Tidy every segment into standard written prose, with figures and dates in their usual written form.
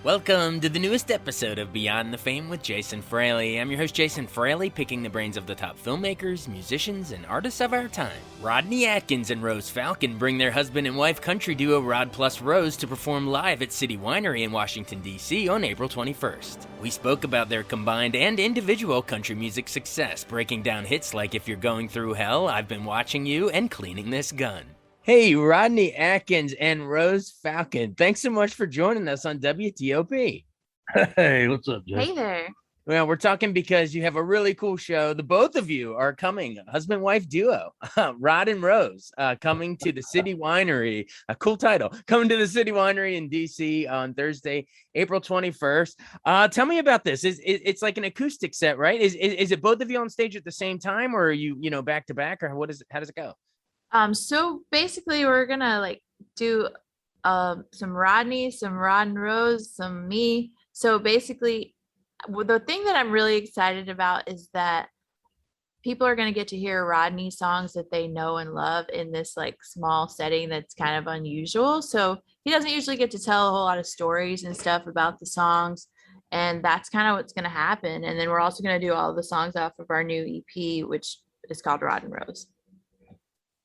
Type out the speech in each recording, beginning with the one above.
Welcome to the newest episode of Beyond the Fame with Jason Fraley. I'm your host, Jason Fraley, picking the brains of the top filmmakers, musicians, and artists of our time. Rodney Atkins and Rose Falcon bring their husband and wife country duo Rod plus Rose to perform live at City Winery in Washington, D.C. on April 21st. We spoke about their combined and individual country music success, breaking down hits like If You're Going Through Hell, I've Been Watching You, and Cleaning This Gun. Hey, Rodney Atkins and Rose Falcon, thanks so much for joining us on WTOP. Hey, what's up, Jay? Hey there. Well, we're talking because you have a really cool show. The both of you are coming, husband-wife duo, Rod and Rose, coming to the City Winery. A cool title, coming to the City Winery in D.C. on Thursday, April 21st. Tell me about this. It's like an acoustic set, right? Is it both of you on stage at the same time, or are you back to back, or how does it go? So basically we're gonna do some Rod and Rose, some me. So basically the thing that I'm really excited about is that people are gonna get to hear Rodney songs that they know and love in this small setting that's kind of unusual. So he doesn't usually get to tell a whole lot of stories and stuff about the songs, and that's kind of what's gonna happen. And then we're also gonna do all the songs off of our new EP, which is called Rod and Rose.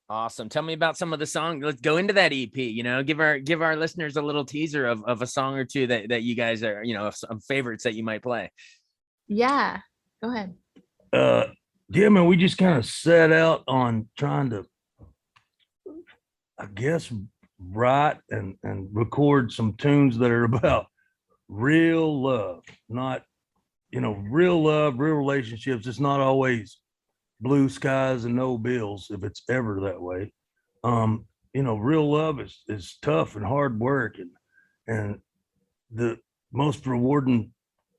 Awesome. Tell me about some of the songs. Let's go into that EP, give our listeners a little teaser of a song or two that you guys are, some favorites that you might play. Yeah, go ahead. Yeah, man, we just kind of set out on trying to, I guess, write and record some tunes that are about real love, not, real love, real relationships. It's not always blue skies and no bills, if it's ever that way. Real love is tough and hard work, and the most rewarding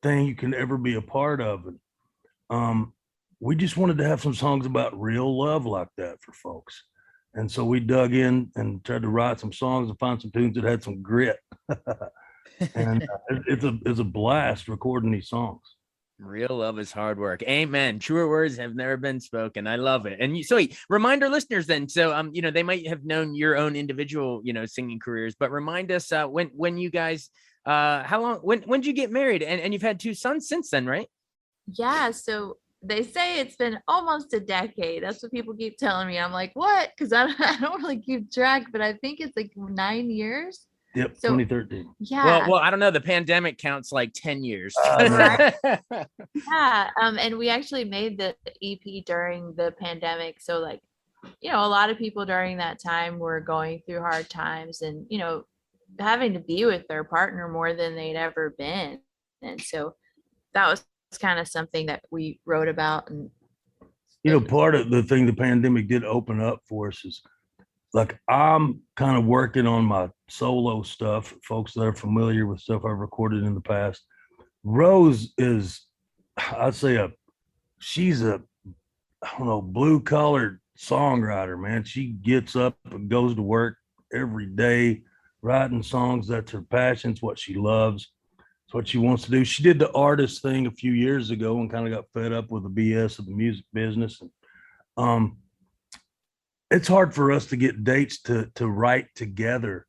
thing you can ever be a part of. And we just wanted to have some songs about real love like that for folks. And so we dug in and tried to write some songs and find some tunes that had some grit. And it's a blast recording these songs. Real love is hard work. Amen. Truer words have never been spoken. I love it. And remind our listeners then. So, they might have known your own individual, singing careers, but remind us when you guys, how long, when did you get married? And you've had two sons since then, right? Yeah. So they say it's been almost a decade. That's what people keep telling me. I'm like, what? Because I don't really keep track, but I think it's 9 years. Yep, so, 2013. Yeah. Well, I don't know. The pandemic counts 10 years. Yeah. And we actually made the EP during the pandemic. So a lot of people during that time were going through hard times and, having to be with their partner more than they'd ever been. And so that was kind of something that we wrote about. And part of the thing the pandemic did open up for us is I'm kind of working on my solo stuff, folks that are familiar with stuff I've recorded in the past. Rose is, I'd say she's a blue collared songwriter, man. She gets up and goes to work every day, writing songs. That's her passion. It's what she loves. It's what she wants to do. She did the artist thing a few years ago and kind of got fed up with the BS of the music business. And, it's hard for us to get dates to write together.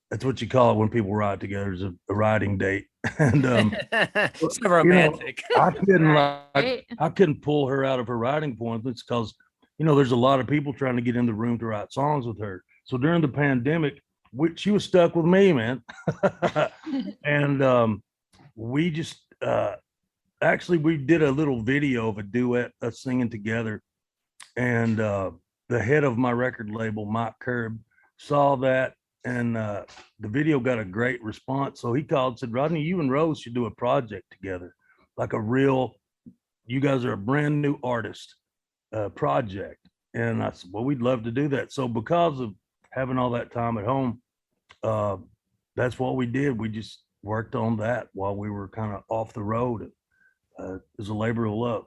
That's what you call it when people write together, is a writing date. And it's so romantic. I couldn't pull her out of her writing appointments because there's a lot of people trying to get in the room to write songs with her. So during the pandemic, she was stuck with me, man. And we just actually we did a little video of a duet, us singing together, and the head of my record label, Mike Curb, saw that, and the video got a great response. So he called and said, Rodney, you and Rose should do a project together, you guys are a brand new artist project. And I said, well, we'd love to do that. So because of having all that time at home, that's what we did. We just worked on that while we were kind of off the road. It was a labor of love.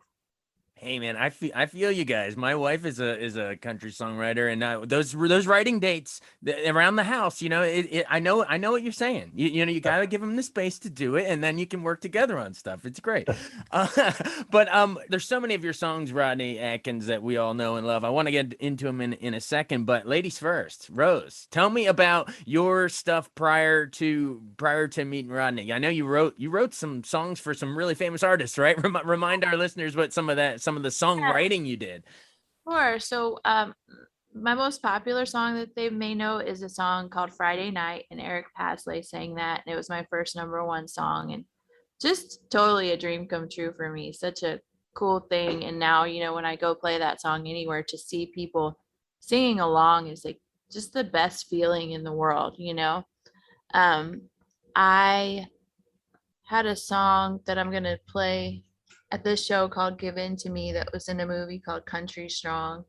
Hey man, I feel you guys. My wife is a country songwriter, and those writing dates around the house, I know what you're saying. You gotta give them the space to do it, and then you can work together on stuff. It's great. Uh, but there's so many of your songs, Rodney Atkins, that we all know and love. I want to get into them in a second, but ladies first. Rose, tell me about your stuff prior to meeting Rodney. I know you wrote some songs for some really famous artists, right? Remind our listeners what some of the songwriting you did. Sure. So, my most popular song that they may know is a song called Friday Night, and Eric Pasley sang that. And it was my first #1 song, and just totally a dream come true for me. Such a cool thing. And now, when I go play that song anywhere, to see people singing along is like just the best feeling in the world. Um, I had a song that I'm going to play at this show called Give In to Me that was in a movie called Country Strong.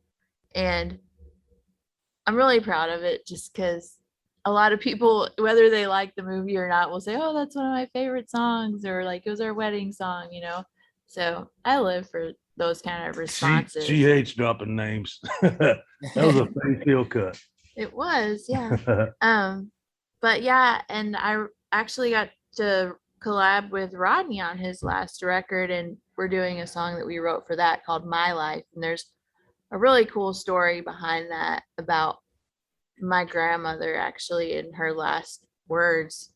And I'm really proud of it just because a lot of people, whether they like the movie or not, will say, oh, that's one of my favorite songs, or like it was our wedding song. So I live for those kind of responses. She hates dropping names. That was a funny feel cut. It was, yeah. But yeah, and I actually got to collab with Rodney on his last record, and we're doing a song that we wrote for that called My Life. And there's a really cool story behind that about my grandmother actually in her last words.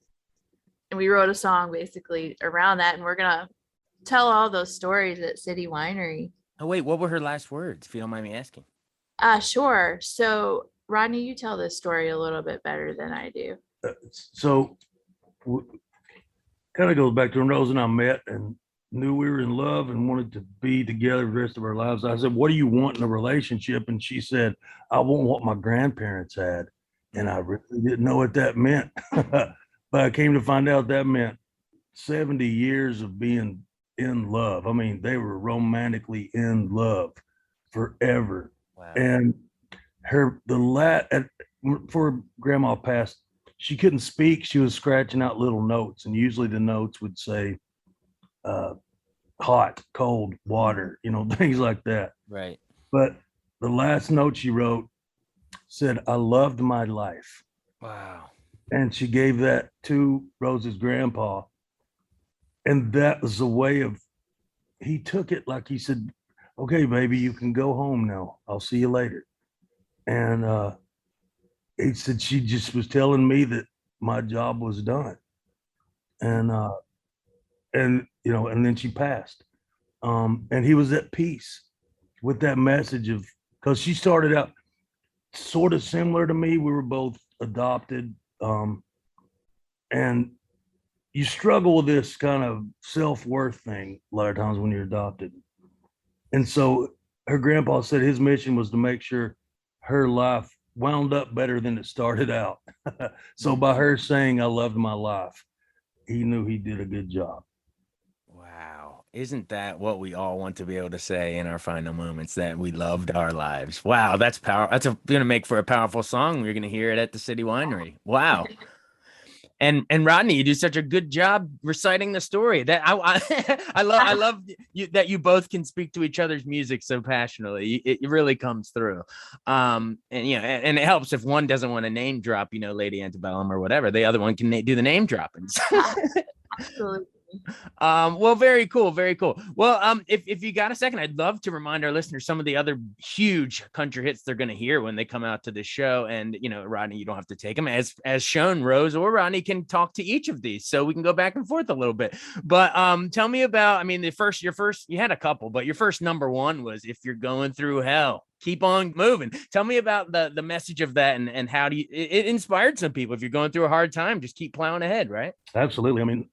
And we wrote a song basically around that, and we're gonna tell all those stories at City Winery. Oh wait, what were her last words, if you don't mind me asking? Sure. So Rodney, you tell this story a little bit better than I do. So kind of goes back to when Rose and I met and knew we were in love and wanted to be together the rest of our lives. I said, what do you want in a relationship? And she said, I want what my grandparents had. And I really didn't know what that meant. But I came to find out that meant 70 years of being in love. I mean, they were romantically in love forever. Wow. And before grandma passed, she couldn't speak. She was scratching out little notes, and usually the notes would say hot, cold, water, things like that. Right. But the last note she wrote said, I loved my life. Wow. And she gave that to Rose's grandpa. And that was the way he took it like he said, okay, baby, you can go home now. I'll see you later. And he said she just was telling me that my job was done. And then she passed. And he was at peace with that message because she started out sort of similar to me. We were both adopted. And you struggle with this kind of self-worth thing a lot of times when you're adopted. And so her grandpa said his mission was to make sure her life wound up better than it started out. So by her saying, I loved my life, he knew he did a good job. Wow. Isn't that what we all want to be able to say in our final moments, that we loved our lives? Wow, that's power. That's going to make for a powerful song. We're going to hear it at the City Winery. Wow. And Rodney, you do such a good job reciting the story. That I love you, that you both can speak to each other's music so passionately. It really comes through. And and it helps if one doesn't want to name drop, Lady Antebellum or whatever. The other one can do the name droppings. Absolutely. Well, very cool, very cool. Well, if you got a second, I'd love to remind our listeners some of the other huge country hits they're going to hear when they come out to this show. And Rodney, you don't have to take them as shown. Rose or Rodney can talk to each of these, so we can go back and forth a little bit. But tell me about, I mean, your first, you had a couple, but your first #1 was If You're Going Through Hell, Keep On Moving. Tell me about the message of that, and how do it inspired some people. If you're going through a hard time, just keep plowing ahead, right? Absolutely. I mean,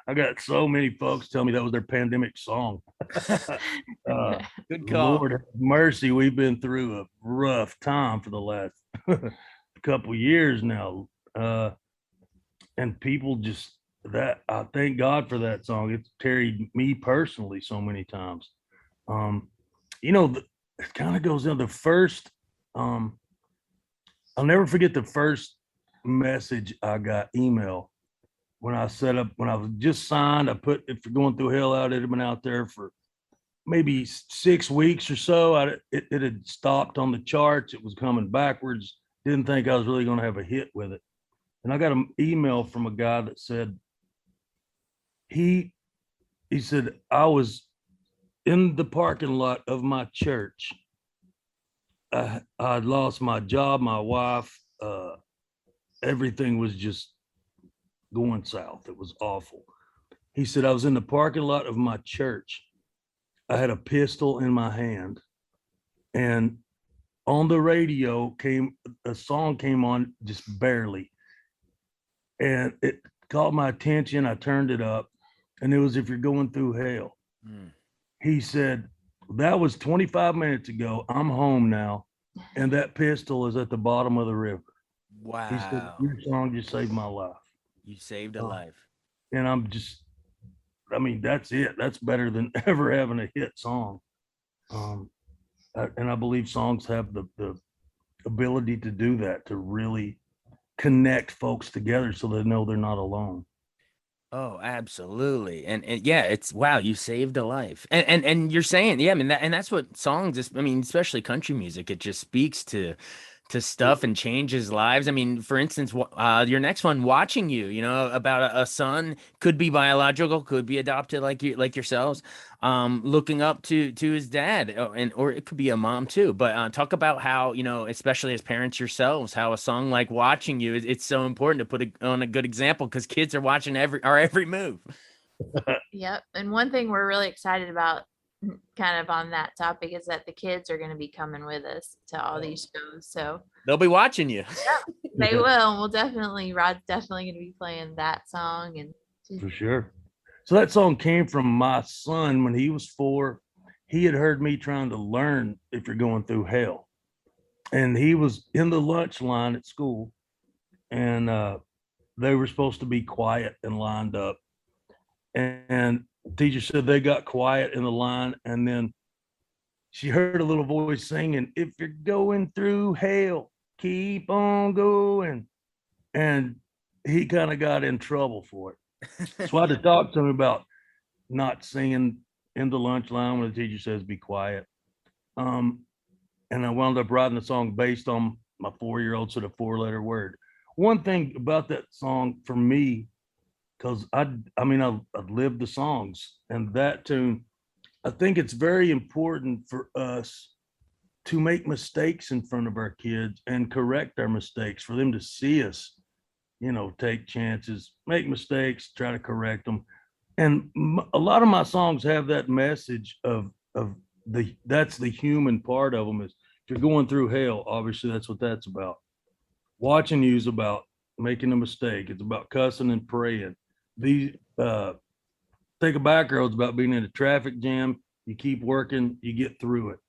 I got so many folks tell me that was their pandemic song. Good call. Lord have mercy, we've been through a rough time for the last couple years now. And people just, I thank God for that song. It's carried me personally so many times. It kind of goes down the first, I'll never forget the first message I got, email, when I was just signed. I put If You're Going Through Hell out. It had been out there for maybe 6 weeks or so. It had stopped on the charts. It was coming backwards. Didn't think I was really going to have a hit with it. And I got an email from a guy that said he said I was in the parking lot of my church. I'd lost my job, my wife. Everything was just going south. It was awful. He said I was in the parking lot of my church. I had a pistol in my hand, and on the radio a song came on just barely, and it caught my attention. I turned it up, and it was "If You're Going Through Hell." He said, that was 25 minutes ago. I'm home now, and that pistol is at the bottom of the river. Wow. He said, your song just saved my life. You saved a life. And that's it. That's better than ever having a hit song. And I believe songs have the ability to do that, to really connect folks together so they know they're not alone. Oh, absolutely. And yeah, it's wow, you saved a life. And you're saying, yeah, I mean that's what songs is, I mean, especially country music, it just speaks to stuff and changes lives. I mean, for instance, your next one, Watching You, about a son, could be biological, could be adopted like yourselves, looking up to his dad, or it could be a mom too. But talk about how, especially as parents yourselves, how a song like Watching You, it's so important to put on a good example, because kids are watching our every move. Yep. And one thing we're really excited about, kind of on that topic, is that the kids are going to be coming with us to all these shows, so they'll be watching you. Yeah, they will. Rod's definitely going to be playing that song, and for sure. So that song came from my son when he was 4. He had heard me trying to learn If You're Going Through Hell, and he was in the lunch line at school, and they were supposed to be quiet and lined up, and teacher said they got quiet in the line, and then she heard a little voice singing, "If you're going through hell, keep on going." And he kind of got in trouble for it. So I had to talk to him about not singing in the lunch line when the teacher says be quiet. And I wound up writing a song based on my 4-year-old said a 4-letter word. One thing about that song for me, because I've lived the songs, and that tune, I think it's very important for us to make mistakes in front of our kids and correct our mistakes, for them to see us, take chances, make mistakes, try to correct them. And a lot of my songs have that message of that's the human part of them. Is if you're going through hell, obviously that's what that's about. Watching You is about making a mistake. It's about cussing and praying. These Take a Back Road's about being in a traffic jam. You keep working, you get through it.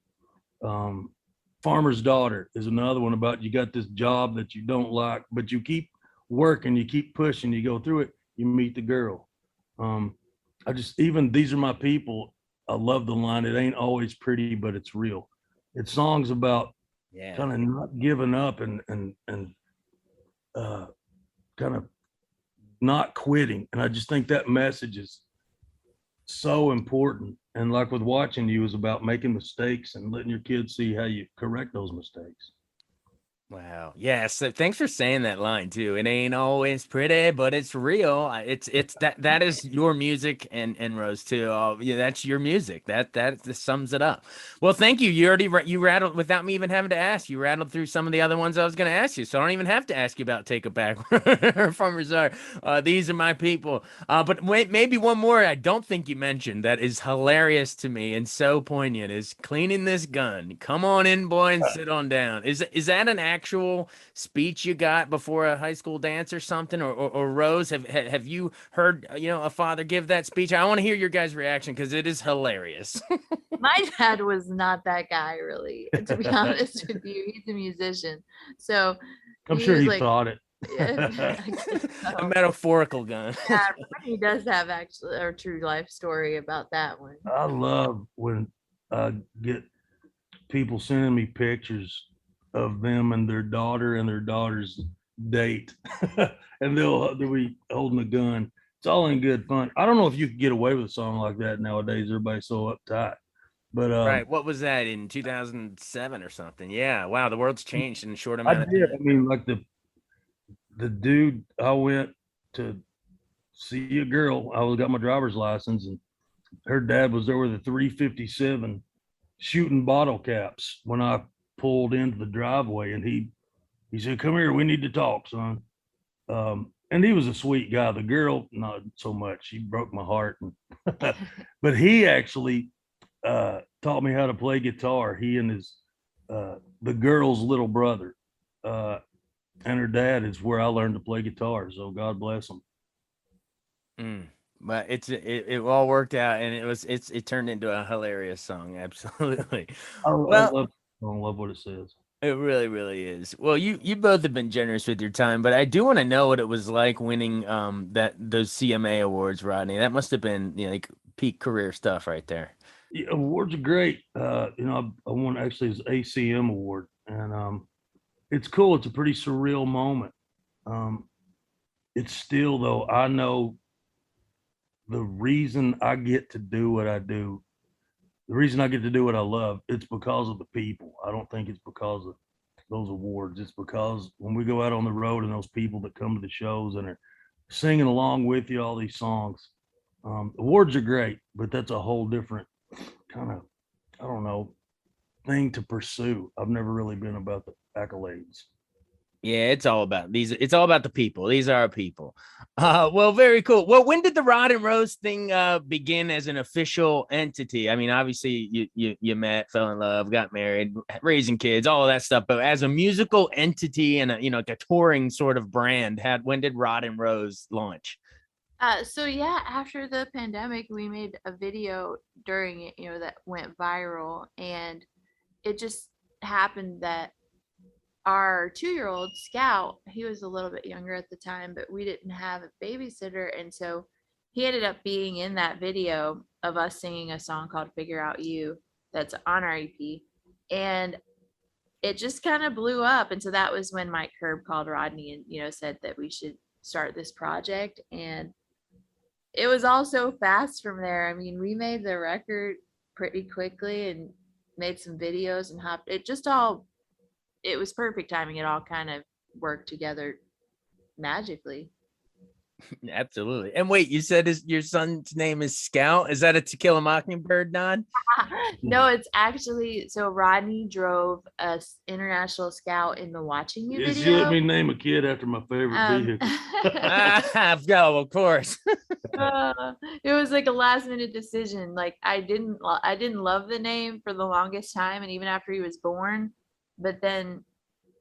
Farmer's Daughter is another one about you got this job that you don't like, but you keep working, you keep pushing, you go through it, you meet the girl. Even These Are My People, I love the line, "It ain't always pretty, but it's real." It's songs about kind of not giving up and kind of not quitting. And I just think that message is so important. And like with Watching You is about making mistakes and letting your kids see how you correct those mistakes. Wow. Yes. So thanks for saying that line too. It ain't always pretty, but it's real. It's that is your music, and Rose too. Yeah, that's your music. That sums it up. Well, thank you. You already you rattled without me even having to ask. You rattled through some of the other ones I was going to ask you, so I don't even have to ask you about Take It Back or Farmers Are. These Are My People. But wait, maybe one more I don't think you mentioned that is hilarious to me and so poignant is Cleaning This Gun. Come on in, boy, and sit on down. Is that an actual speech you got before a high school dance or something, or Rose, have you heard a father give that speech? I want to hear your guys' reaction, because it is hilarious. My dad was not that guy, really, to be honest with you. He's a musician, so I'm sure he thought it. A metaphorical gun. Yeah, he does have actually a true life story about that one. I love when I get people sending me pictures of them and their daughter and their daughter's date, and they'll be holding a gun. It's all in good fun. I don't know if you could get away with a song like that nowadays. Everybody's so uptight, But Right. What was that in 2007 or something? Yeah. Wow. The world's changed in a short I amount of did. time. I mean, like the dude I went to see a girl. I was got my driver's license, and her dad was there with a 357 shooting bottle caps when I pulled into the driveway, and he said, "Come here, we need to talk, son." And he was a sweet guy. The girl, not so much. She broke my heart. But he actually taught me how to play guitar. He and his the girl's little brother and her dad is where I learned to play guitar. So God bless them. But it all worked out, and it turned into a hilarious song. Absolutely. I Well, love what it says. it really, really is. Well, you both have been generous with your time, but I do want to know what it was like winning those CMA awards, Rodney. That must have been like peak career stuff right there. Yeah, awards are great. I won actually his ACM award, and it's cool. It's a pretty surreal moment. It's still though. I know the reason I get to do what I do, the reason I get to do what I love, it's because of the people. I don't think it's because of those awards. It's because when we go out on the road and those people that come to the shows and are singing along with you all these songs, awards are great, but that's a whole different kind of, I don't know, thing to pursue. I've never really been about the accolades. Yeah, it's all about these. It's all about the people. These are our people. Well, very cool. Well, when did the Rod and Rose thing begin as an official entity? I mean, obviously you met, fell in love, got married, raising kids, all of that stuff. But as a musical entity and like a touring sort of brand, when did Rod and Rose launch? So yeah, after the pandemic, we made a video during it, that went viral, and it just happened that our 2-year-old Scout, he was a little bit younger at the time, but we didn't have a babysitter, and so he ended up being in that video of us singing a song called "Figure Out You" that's on our EP, and it just kind of blew up. And so that was when Mike Herb called Rodney and said that we should start this project, and it was all so fast from there. I mean, we made the record pretty quickly and made some videos and hopped. It was perfect timing. It all kind of worked together magically. Absolutely. And wait, you said your son's name is Scout? Is that a To Kill a Mockingbird nod? No, it's actually, so Rodney drove a International Scout in the Watching You Yes, video. you let me name a kid after my favorite vehicle. No, of course. It was like a last minute decision. Like I didn't love the name for the longest time, and even after he was born, but then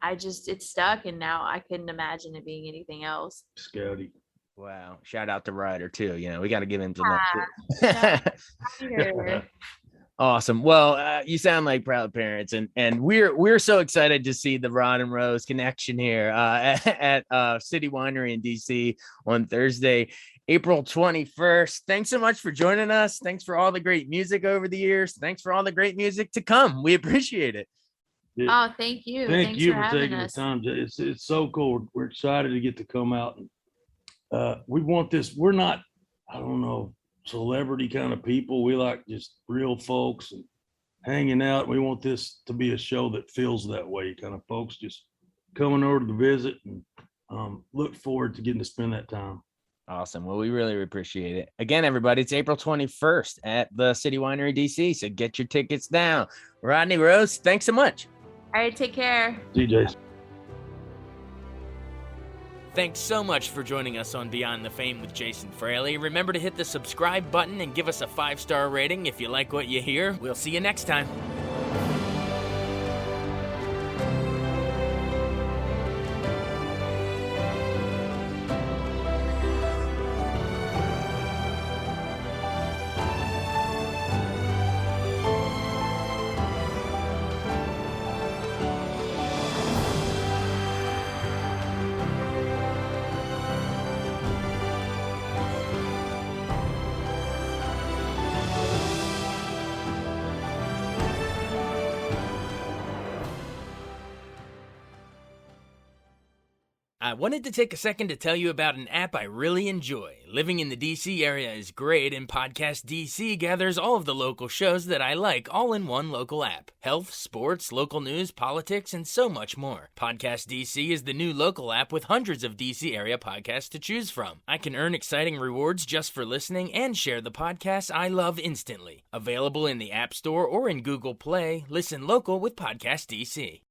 it stuck, and now I couldn't imagine it being anything else. Scouty. Wow. Shout out to Ryder too. We got to give him some love too. Awesome. Well, you sound like proud parents, and we're so excited to see the Rod and Rose connection here at City Winery in D.C. on Thursday, April 21st. Thanks so much for joining us. Thanks for all the great music over the years. Thanks for all the great music to come. We appreciate it. Oh, thank you. Thank you for having taking us. the time. It's so cool. We're excited to get to come out, and we want this. We're not, I don't know, celebrity kind of people. We like just real folks and hanging out. We want this to be a show that feels that way, kind of folks just coming over to visit, and look forward to getting to spend that time. Awesome. Well, we really appreciate it. Again, everybody, it's April 21st at the City Winery DC. So get your tickets now. Rodney, Rose, thanks so much. All right, take care. See you, Jason. Thanks so much for joining us on Beyond the Fame with Jason Fraley. Remember to hit the subscribe button and give us a 5-star rating if you like what you hear. We'll see you next time. I wanted to take a second to tell you about an app I really enjoy. Living in the DC area is great, and Podcast DC gathers all of the local shows that I like all in one local app. Health, sports, local news, politics, and so much more. Podcast DC is the new local app with hundreds of DC area podcasts to choose from. I can earn exciting rewards just for listening and share the podcasts I love instantly. Available in the App Store or in Google Play, listen local with Podcast DC.